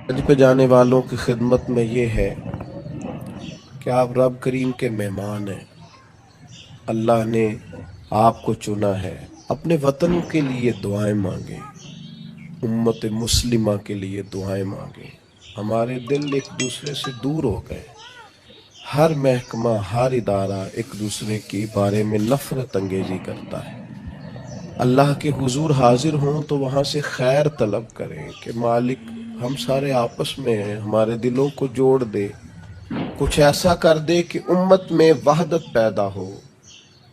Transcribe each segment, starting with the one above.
حج پہ جانے والوں کی خدمت میں یہ ہے کہ آپ رب کریم کے مہمان ہیں۔ اللہ نے آپ کو چنا ہے، اپنے وطن کے لیے دعائیں مانگیں، امت مسلمہ کے لیے دعائیں مانگیں۔ ہمارے دل ایک دوسرے سے دور ہو گئے، ہر محکمہ ہر ادارہ ایک دوسرے کے بارے میں نفرت انگیزی کرتا ہے۔ اللہ کے حضور حاضر ہوں تو وہاں سے خیر طلب کریں کہ مالک ہم سارے آپس میں ہیں، ہمارے دلوں کو جوڑ دے، کچھ ایسا کر دے کہ امت میں وحدت پیدا ہو۔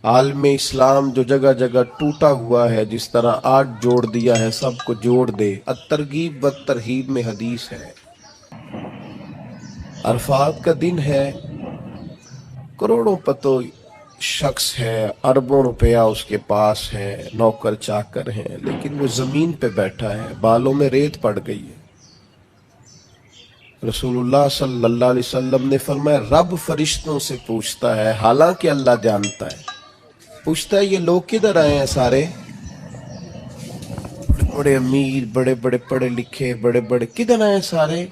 عالم اسلام جو جگہ جگہ ٹوٹا ہوا ہے، جس طرح آج جوڑ دیا ہے، سب کو جوڑ دے۔ الترغیب والترہیب میں حدیث ہے، عرفات کا دن ہے، کروڑوں پتو شخص ہے، اربوں روپیہ اس کے پاس ہے، نوکر چاکر ہیں، لیکن وہ زمین پہ بیٹھا ہے، بالوں میں ریت پڑ گئی ہے۔ رسول اللہ صلی اللہ علیہ وسلم نے فرمایا رب فرشتوں سے پوچھتا ہے، حالانکہ اللہ جانتا ہے، پوچھتا ہے یہ لوگ کدھر آئے ہیں سارے؟ بڑے بڑے امیر، بڑے بڑے پڑھے لکھے، بڑے بڑے، کدھر آئے ہیں سارے؟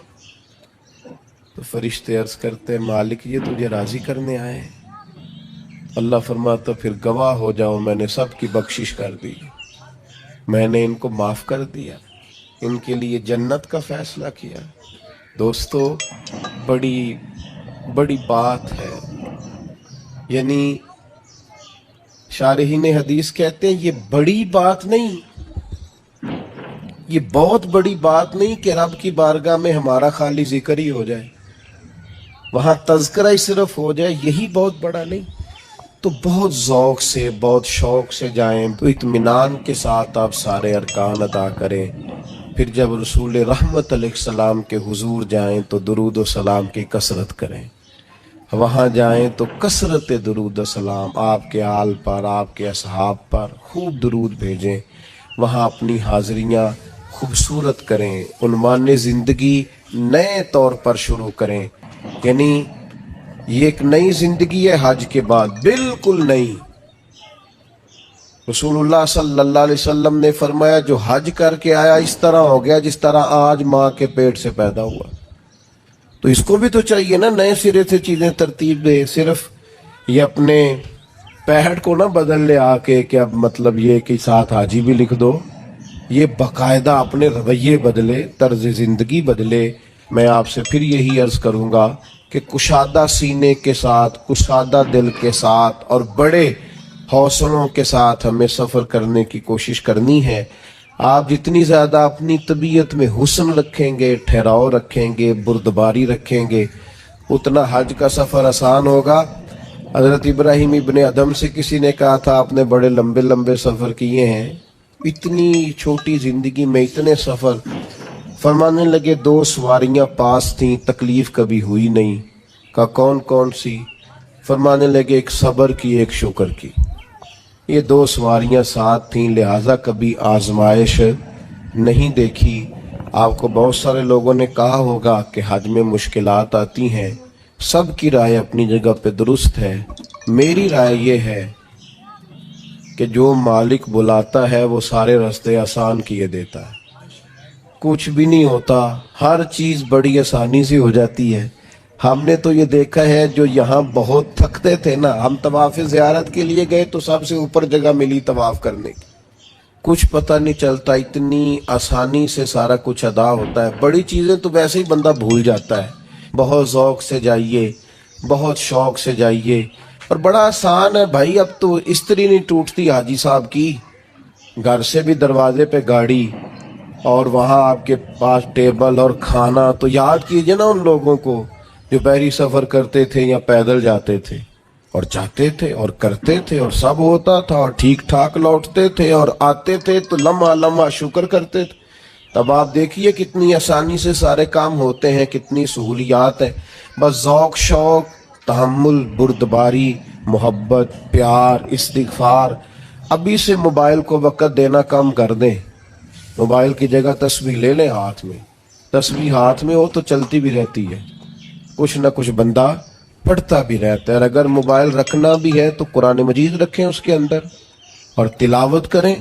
تو فرشتے عرض کرتے ہیں مالک یہ تجھے راضی کرنے آئے ہیں۔ اللہ فرماتا پھر گواہ ہو جاؤ میں نے سب کی بخشش کر دی، میں نے ان کو معاف کر دیا، ان کے لیے جنت کا فیصلہ کیا۔ دوستو بڑی بڑی بات ہے، یعنی شارحین حدیث کہتے ہیں یہ بڑی بات نہیں، یہ بہت بڑی بات نہیں کہ رب کی بارگاہ میں ہمارا خالی ذکر ہی ہو جائے، وہاں تذکرہ ہی صرف ہو جائے، یہی بہت بڑا نہیں۔ تو بہت ذوق سے بہت شوق سے جائیں، اطمینان کے ساتھ آپ سارے ارکان ادا کریں، پھر جب رسول رحمت علیہ السلام کے حضور جائیں تو درود و سلام کی کثرت کریں، وہاں جائیں تو کثرت درود و سلام آپ کے آل پر، آپ کے اصحاب پر خوب درود بھیجیں، وہاں اپنی حاضریاں خوبصورت کریں، عنوان زندگی نئے طور پر شروع کریں، یعنی یہ ایک نئی زندگی ہے حج کے بعد، بالکل نئی۔ رسول اللہ صلی اللہ علیہ وسلم نے فرمایا جو حج کر کے آیا اس طرح ہو گیا جس طرح آج ماں کے پیٹ سے پیدا ہوا۔ تو اس کو بھی تو چاہیے نا نئے سرے سے چیزیں ترتیب دے، صرف یہ اپنے پیٹ کو نہ بدل لے آ کے کہ اب مطلب یہ کہ ساتھ حاجی بھی لکھ دو، یہ باقاعدہ اپنے رویے بدلے، طرز زندگی بدلے۔ میں آپ سے پھر یہی عرض کروں گا کہ کشادہ سینے کے ساتھ، کشادہ دل کے ساتھ اور بڑے حوصلوں کے ساتھ ہمیں سفر کرنے کی کوشش کرنی ہے۔ آپ جتنی زیادہ اپنی طبیعت میں حسن رکھیں گے، ٹھہراؤ رکھیں گے، بردباری رکھیں گے، اتنا حج کا سفر آسان ہوگا۔ حضرت ابراہیم ابن ادم سے کسی نے کہا تھا آپ نے بڑے لمبے لمبے سفر کیے ہیں، اتنی چھوٹی زندگی میں اتنے سفر؟ فرمانے لگے دو سواریاں پاس تھیں، تکلیف کبھی ہوئی نہیں۔ کہا کون کون سی؟ فرمانے لگے ایک صبر کی ایک شکر کی، یہ دو سواریاں ساتھ تھیں، لہٰذا کبھی آزمائش نہیں دیکھی۔ آپ کو بہت سارے لوگوں نے کہا ہوگا کہ حج میں مشکلات آتی ہیں، سب کی رائے اپنی جگہ پہ درست ہے، میری رائے یہ ہے کہ جو مالک بلاتا ہے وہ سارے راستے آسان کیے دیتا ہے، کچھ بھی نہیں ہوتا، ہر چیز بڑی آسانی سے ہو جاتی ہے۔ ہم نے تو یہ دیکھا ہے جو یہاں بہت تھکتے تھے نا، ہم طواف زیارت کے لیے گئے تو سب سے اوپر جگہ ملی طواف کرنے کی، کچھ پتہ نہیں چلتا، اتنی آسانی سے سارا کچھ ادا ہوتا ہے۔ بڑی چیزیں تو ویسے ہی بندہ بھول جاتا ہے۔ بہت ذوق سے جائیے، بہت شوق سے جائیے، اور بڑا آسان ہے بھائی، اب تو استری نہیں ٹوٹتی حاجی صاحب کی، گھر سے بھی دروازے پہ گاڑی اور وہاں آپ کے پاس ٹیبل اور کھانا۔ تو یاد کیجئے نا ان لوگوں کو جو بحری سفر کرتے تھے یا پیدل جاتے تھے اور جاتے تھے اور کرتے تھے اور سب ہوتا تھا اور ٹھیک ٹھاک لوٹتے تھے اور آتے تھے تو لمحہ لمحہ شکر کرتے تھے۔ تب آپ دیکھیے کتنی آسانی سے سارے کام ہوتے ہیں، کتنی سہولیات ہیں۔ بس ذوق شوق، تحمل، بردباری، محبت، پیار، استغفار۔ ابھی سے موبائل کو وقت دینا کم کر دیں، موبائل کی جگہ تسبیح لے لیں ہاتھ میں، تسبیح ہاتھ میں ہو تو چلتی بھی رہتی ہے، کچھ نہ کچھ بندہ پڑھتا بھی رہتا ہے۔ اور اگر موبائل رکھنا بھی ہے تو قرآن مجید رکھیں اس کے اندر اور تلاوت کریں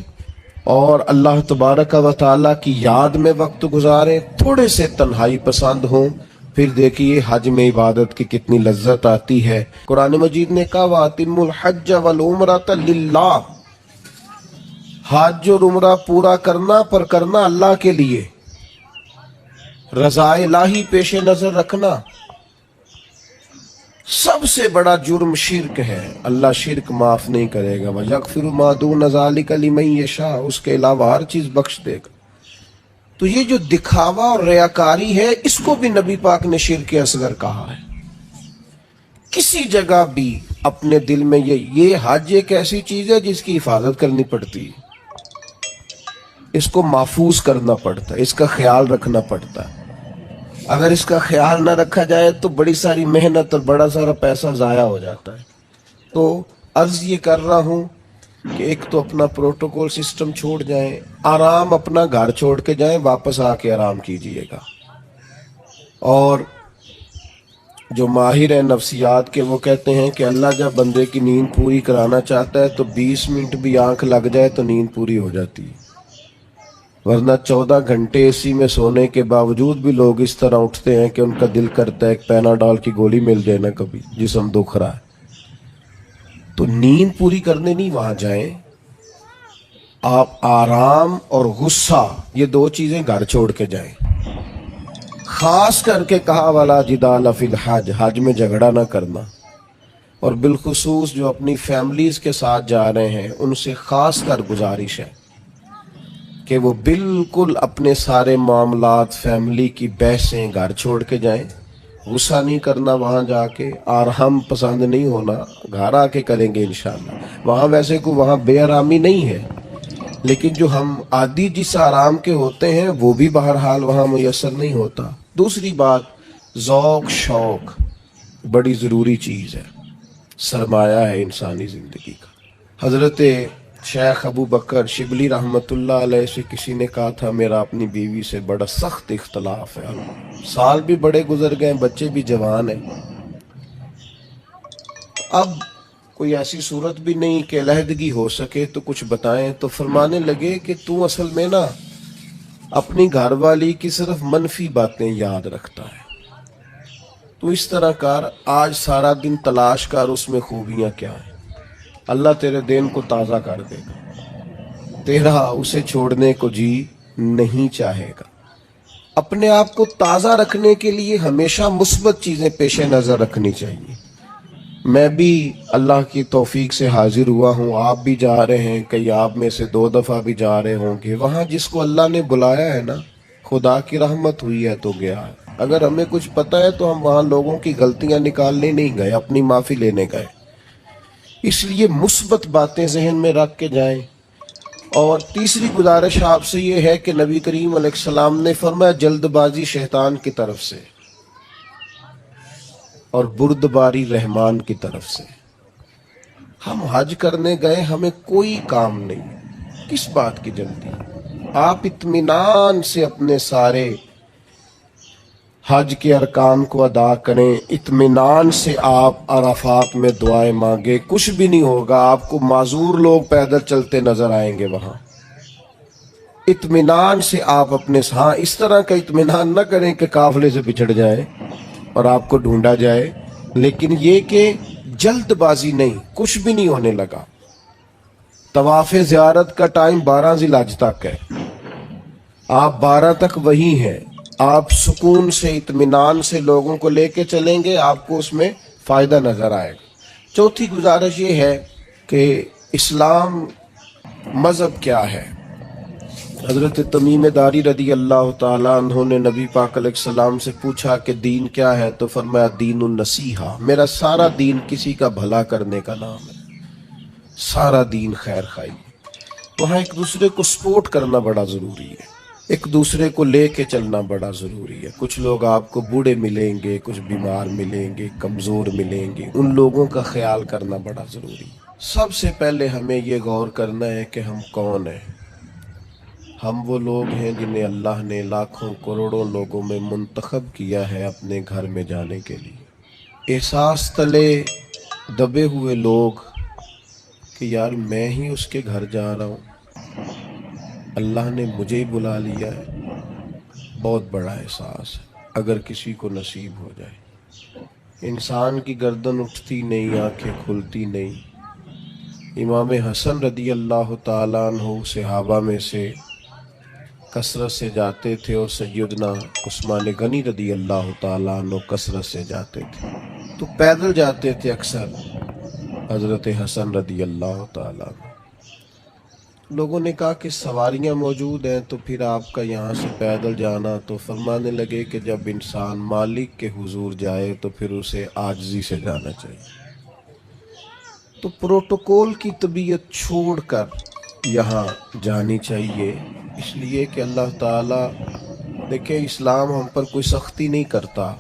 اور اللہ تبارک و تعالیٰ کی یاد میں وقت گزاریں، تھوڑے سے تنہائی پسند ہوں، پھر دیکھیے حج میں عبادت کی کتنی لذت آتی ہے۔ قرآن مجید نے کہا وَأَتِمُّوا الْحَجَّ وَالْعُمْرَةَ لِلَّهِ، حج اور عمرہ پورا کرنا پر کرنا اللہ کے لیے، رضا الہی پیش نظر رکھنا۔ سب سے بڑا جرم شرک ہے، اللہ شرک معاف نہیں کرے گا، وَيَغْفِرُ مَا دُونَ ذَلِكَ لِمَن يَشَاءُ، اس کے علاوہ ہر چیز بخش دے گا۔ تو یہ جو دکھاوا اور ریاکاری ہے، اس کو بھی نبی پاک نے شرک اصغر کہا ہے۔ کسی جگہ بھی اپنے دل میں یہ حج ایک ایسی چیز ہے جس کی حفاظت کرنی پڑتی ہے، اس کو محفوظ کرنا پڑتا ہے، اس کا خیال رکھنا پڑتا ہے۔ اگر اس کا خیال نہ رکھا جائے تو بڑی ساری محنت اور بڑا سارا پیسہ ضائع ہو جاتا ہے۔ تو عرض یہ کر رہا ہوں کہ ایک تو اپنا پروٹوکول سسٹم چھوڑ جائیں، آرام اپنا گھر چھوڑ کے جائیں، واپس آ کے آرام کیجئے گا۔ اور جو ماہر ہیں نفسیات کے، وہ کہتے ہیں کہ اللہ جب بندے کی نیند پوری کرانا چاہتا ہے تو 20 منٹ بھی آنکھ لگ جائے تو نیند پوری ہو جاتی ہے، ورنہ 14 گھنٹے اے سی میں سونے کے باوجود بھی لوگ اس طرح اٹھتے ہیں کہ ان کا دل کرتا ہے ایک پیناڈول کی گولی مل جائے نا، کبھی جسم دکھ رہا ہے۔ تو نیند پوری کرنے نہیں وہاں جائیں، آپ آرام اور غصہ یہ دو چیزیں گھر چھوڑ کے جائیں۔ خاص کر کے کہا والا جدال فی الحج، حج میں جھگڑا نہ کرنا، اور بالخصوص جو اپنی فیملیز کے ساتھ جا رہے ہیں ان سے خاص کر گزارش ہے کہ وہ بالکل اپنے سارے معاملات، فیملی کی بحثیں گھر چھوڑ کے جائیں۔ غصہ نہیں کرنا وہاں جا کے، آرام پسند نہیں ہونا، گھر آ کے کریں گے انشاءاللہ۔ وہاں ویسے کوئی وہاں بے آرامی نہیں ہے، لیکن جو ہم عادی جس آرام کے ہوتے ہیں وہ بھی بہرحال وہاں میسر نہیں ہوتا۔ دوسری بات، ذوق شوق بڑی ضروری چیز ہے، سرمایہ ہے انسانی زندگی کا۔ حضرت شیخ ابو بکر شبلی رحمۃ اللہ علیہ سے کسی نے کہا تھا میرا اپنی بیوی سے بڑا سخت اختلاف ہے، سال بھی بڑے گزر گئے، بچے بھی جوان ہیں، اب کوئی ایسی صورت بھی نہیں کہ علیحدگی ہو سکے تو کچھ بتائیں۔ تو فرمانے لگے کہ تو اصل میں نا اپنی گھر والی کی صرف منفی باتیں یاد رکھتا ہے، تو اس طرح کر، آج سارا دن تلاش کر اس میں خوبیاں کیا ہیں، اللہ تیرے دین کو تازہ کر دے گا، تیرا اسے چھوڑنے کو جی نہیں چاہے گا۔ اپنے آپ کو تازہ رکھنے کے لیے ہمیشہ مثبت چیزیں پیش نظر رکھنی چاہیے۔ میں بھی اللہ کی توفیق سے حاضر ہوا ہوں، آپ بھی جا رہے ہیں، کئی آپ میں سے 2 دفعہ بھی جا رہے ہوں گے۔ وہاں جس کو اللہ نے بلایا ہے نا، خدا کی رحمت ہوئی ہے تو گیا ہے۔ اگر ہمیں کچھ پتہ ہے تو ہم وہاں لوگوں کی غلطیاں نکالنے نہیں گئے، اپنی معافی لینے گئے۔ اس لیے مثبت باتیں ذہن میں رکھ کے جائیں۔ اور تیسری گزارش آپ سے یہ ہے کہ نبی کریم علیہ السلام نے فرمایا جلد بازی شیطان کی طرف سے اور بردباری رحمان کی طرف سے۔ ہم حج کرنے گئے، ہمیں کوئی کام نہیں، کس بات کی جلدی؟ آپ اطمینان سے اپنے سارے حج کے ارکان کو ادا کریں، اطمینان سے آپ عرفات میں دعائیں مانگے، کچھ بھی نہیں ہوگا، آپ کو معذور لوگ پیدل چلتے نظر آئیں گے وہاں۔ اطمینان سے آپ اپنے ہاں اس طرح کا اطمینان نہ کریں کہ قافلے سے بچھڑ جائیں اور آپ کو ڈھونڈا جائے، لیکن یہ کہ جلد بازی نہیں، کچھ بھی نہیں ہونے لگا۔ طواف زیارت کا ٹائم 12 ذی الحج تک ہے، آپ 12 تک وہی ہیں، آپ سکون سے اطمینان سے لوگوں کو لے کے چلیں گے، آپ کو اس میں فائدہ نظر آئے گا۔ چوتھی گزارش یہ ہے کہ اسلام مذہب کیا ہے۔ حضرت تمیم داری رضی اللہ تعالیٰ عنہ نے نبی پاک علیہ السلام سے پوچھا کہ دین کیا ہے، تو فرمایا دین النصیحہ، میرا سارا دین کسی کا بھلا کرنے کا نام ہے، سارا دین خیر خواہی۔ وہاں ایک دوسرے کو سپورٹ کرنا بڑا ضروری ہے، ایک دوسرے کو لے کے چلنا بڑا ضروری ہے۔ کچھ لوگ آپ کو بوڑھے ملیں گے، کچھ بیمار ملیں گے، کمزور ملیں گے، ان لوگوں کا خیال کرنا بڑا ضروری ہے۔ سب سے پہلے ہمیں یہ غور کرنا ہے کہ ہم کون ہیں۔ ہم وہ لوگ ہیں جنہیں اللہ نے لاکھوں کروڑوں لوگوں میں منتخب کیا ہے اپنے گھر میں جانے کے لیے۔ احساس تلے دبے ہوئے لوگ کہ یار میں ہی اس کے گھر جا رہا ہوں، اللہ نے مجھے ہی بلا لیا ہے، بہت بڑا احساس ہے اگر کسی کو نصیب ہو جائے۔ انسان کی گردن اٹھتی نہیں، آنکھیں کھلتی نہیں۔ امام حسن رضی اللہ تعالیٰ عنہ صحابہ میں سے کثرت سے جاتے تھے، اور سیدنا عثمان غنی رضی اللہ تعالیٰ عنہ کثرت سے جاتے تھے، تو پیدل جاتے تھے اکثر حضرت حسن رضی اللہ تعالیٰ عنہ۔ لوگوں نے کہا کہ سواریاں موجود ہیں تو پھر آپ کا یہاں سے پیدل جانا، تو فرمانے لگے کہ جب انسان مالک کے حضور جائے تو پھر اسے عاجزی سے جانا چاہیے۔ تو پروٹوکول کی طبیعت چھوڑ کر یہاں جانی چاہیے، اس لیے کہ اللہ تعالیٰ، دیکھیں اسلام ہم پر کوئی سختی نہیں کرتا۔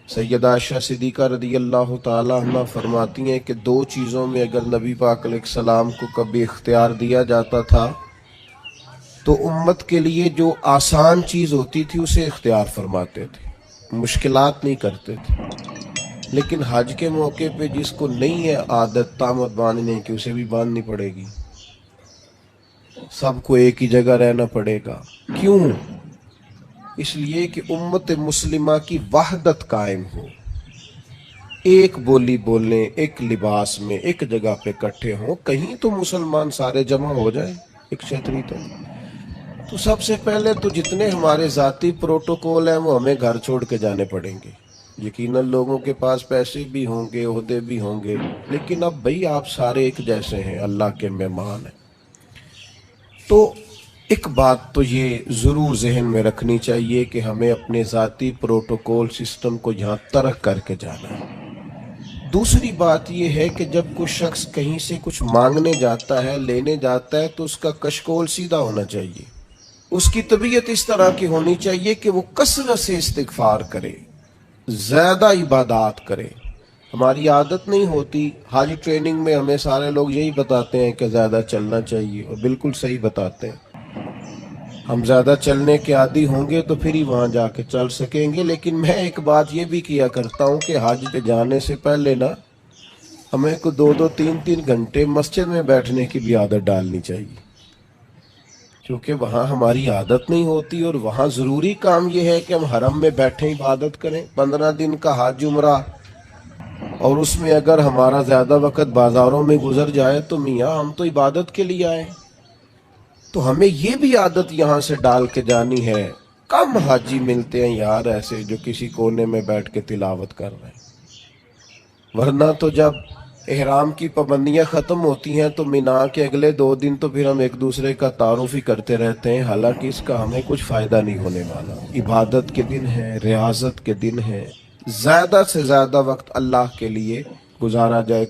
سیدہ عائشہ صدیقہ رضی اللہ تعالیٰ عنہ فرماتی ہیں کہ دو چیزوں میں اگر نبی پاک علیہ السلام کو کبھی اختیار دیا جاتا تھا تو امت کے لیے جو آسان چیز ہوتی تھی اسے اختیار فرماتے تھے، مشکلات نہیں کرتے تھے۔ لیکن حج کے موقع پہ جس کو نہیں ہے عادت تامت باندھنے کی، اسے بھی باندھنی پڑے گی، سب کو ایک ہی جگہ رہنا پڑے گا۔ کیوں؟ اس لیے کہ امت مسلمہ کی وحدت قائم ہو، ایک بولی بولنے، ایک لباس میں، ایک جگہ پہ اکٹھے ہوں، کہیں تو مسلمان سارے جمع ہو جائیں ایک چھتری تک۔ تو سب سے پہلے تو جتنے ہمارے ذاتی پروٹوکول ہیں وہ ہمیں گھر چھوڑ کے جانے پڑیں گے۔ یقیناً لوگوں کے پاس پیسے بھی ہوں گے، عہدے بھی ہوں گے، لیکن اب بھئی آپ سارے ایک جیسے ہیں، اللہ کے مہمان ہیں۔ تو ایک بات تو یہ ضرور ذہن میں رکھنی چاہیے کہ ہمیں اپنے ذاتی پروٹوکول سسٹم کو یہاں ترک کر کے جانا ہے۔ دوسری بات یہ ہے کہ جب کوئی شخص کہیں سے کچھ مانگنے جاتا ہے، لینے جاتا ہے، تو اس کا کشکول سیدھا ہونا چاہیے، اس کی طبیعت اس طرح کی ہونی چاہیے کہ وہ کثرت سے استغفار کرے، زیادہ عبادات کرے۔ ہماری عادت نہیں ہوتی، حج ٹریننگ میں ہمیں سارے لوگ یہی بتاتے ہیں کہ زیادہ چلنا چاہیے، اور بالکل صحیح بتاتے ہیں۔ ہم زیادہ چلنے کے عادی ہوں گے تو پھر ہی وہاں جا کے چل سکیں گے۔ لیکن میں ایک بات یہ بھی کیا کرتا ہوں کہ حج پہ جانے سے پہلے نا ہمیں کو 2-3 گھنٹے مسجد میں بیٹھنے کی بھی عادت ڈالنی چاہیے، کیونکہ وہاں ہماری عادت نہیں ہوتی، اور وہاں ضروری کام یہ ہے کہ ہم حرم میں بیٹھیں عبادت کریں۔ 15 دن کا حج عمرہ، اور اس میں اگر ہمارا زیادہ وقت بازاروں میں گزر جائے تو میاں ہم تو عبادت کے لیے آئے، تو ہمیں یہ بھی عادت یہاں سے ڈال کے جانی ہے۔ کم حاجی ملتے ہیں یار ایسے جو کسی کونے میں بیٹھ کے تلاوت کر رہے ہیں، ورنہ تو جب احرام کی پابندیاں ختم ہوتی ہیں تو مینا کے اگلے 2 دن تو پھر ہم ایک دوسرے کا تعارف ہی کرتے رہتے ہیں، حالانکہ اس کا ہمیں کچھ فائدہ نہیں ہونے والا۔ عبادت کے دن ہیں، ریاضت کے دن ہیں، زیادہ سے زیادہ وقت اللہ کے لیے گزارا جائے۔